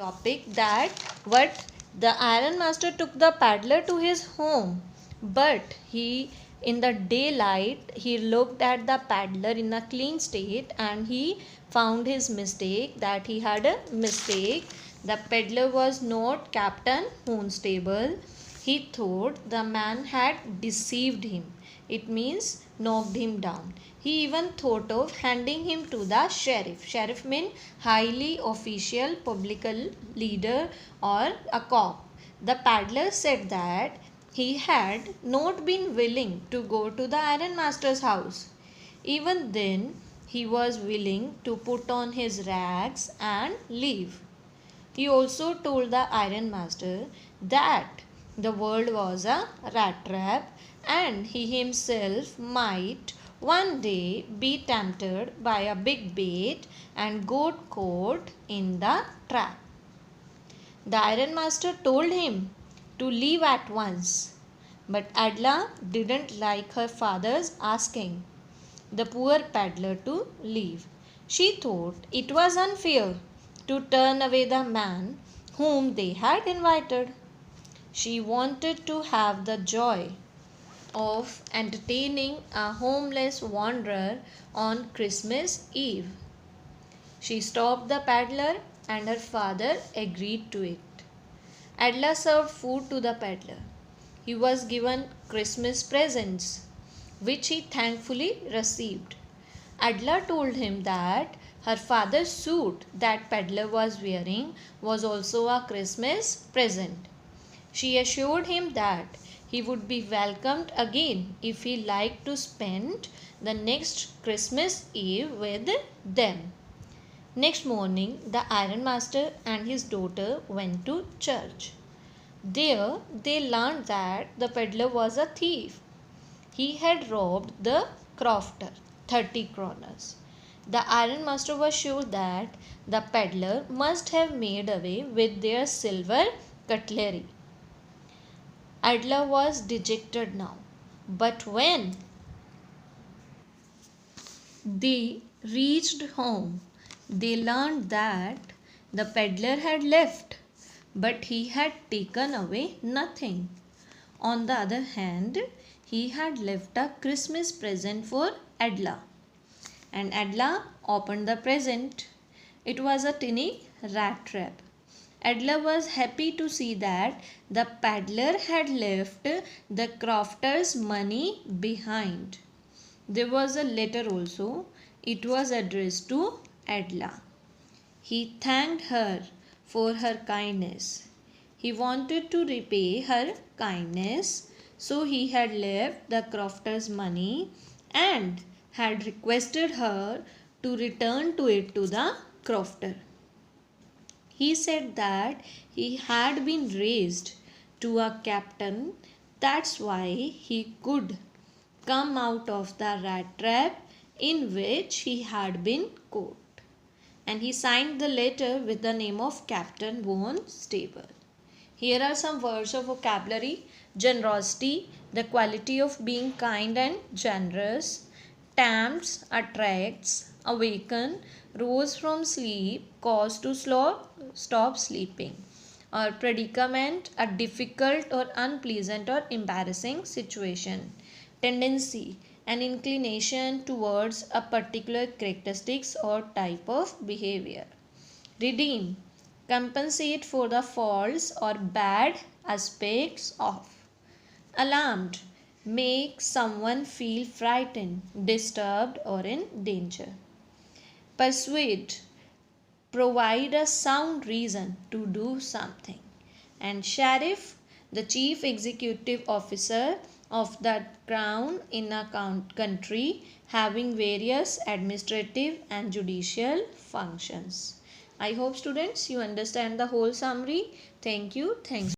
Topic that what the iron master took the paddler to his home, but he in the daylight he looked at the paddler in a clean state and he found his mistake, that he had a mistake. The peddler was not Captain Hornstable. He thought the man had deceived him. It means knocked him down. He even thought of handing him to the sheriff. Sheriff means highly official political leader or a cop. The paddler said that he had not been willing to go to the ironmaster's house. Even then, he was willing to put on his rags and leave. He also told the ironmaster that the world was a rat trap and he himself might one day be tempted by a big bait and got caught in the trap. The ironmaster told him to leave at once, but Adela didn't like her father's asking the poor peddler to leave. She thought it was unfair to turn away the man whom they had invited. She wanted to have the joy of entertaining a homeless wanderer on Christmas Eve. She stopped the peddler and her father agreed to it. Adela served food to the peddler. He was given Christmas presents, which he thankfully received. Adela told him that her father's suit that peddler was wearing was also a Christmas present. She assured him that he would be welcomed again if he liked to spend the next Christmas Eve with them. Next morning, the ironmaster and his daughter went to church. There, they learned that the peddler was a thief. He had robbed the crofter 30 kroners. The ironmaster was sure that the peddler must have made away with their silver cutlery. Adela was dejected now. But when they reached home, they learned that the peddler had left, but he had taken away nothing. On the other hand, he had left a Christmas present for Adela. And Adela opened the present. It was a tiny rat trap. Adela was happy to see that the peddler had left the crofter's money behind. There was a letter also. It was addressed to Adela. He thanked her for her kindness. He wanted to repay her kindness, so he had left the crofter's money and had requested her to return it to the crofter. He said that he had been raised to a captain, that's why he could come out of the rat trap in which he had been caught. And he signed the letter with the name of Captain Barnstable. Here are some words of vocabulary: generosity, the quality of being kind and generous; tempts, attracts, awaken, rose from sleep, cause to stop sleeping; or predicament, a difficult or unpleasant or embarrassing situation; tendency, an inclination towards a particular characteristics or type of behavior; redeem, compensate for the faults or bad aspects of; alarmed, make someone feel frightened, disturbed or in danger; persuade, provide a sound reason to do something; and sheriff, the chief executive officer of the crown in a country having various administrative and judicial functions. I hope students you understand the whole summary. Thank you. Thanks.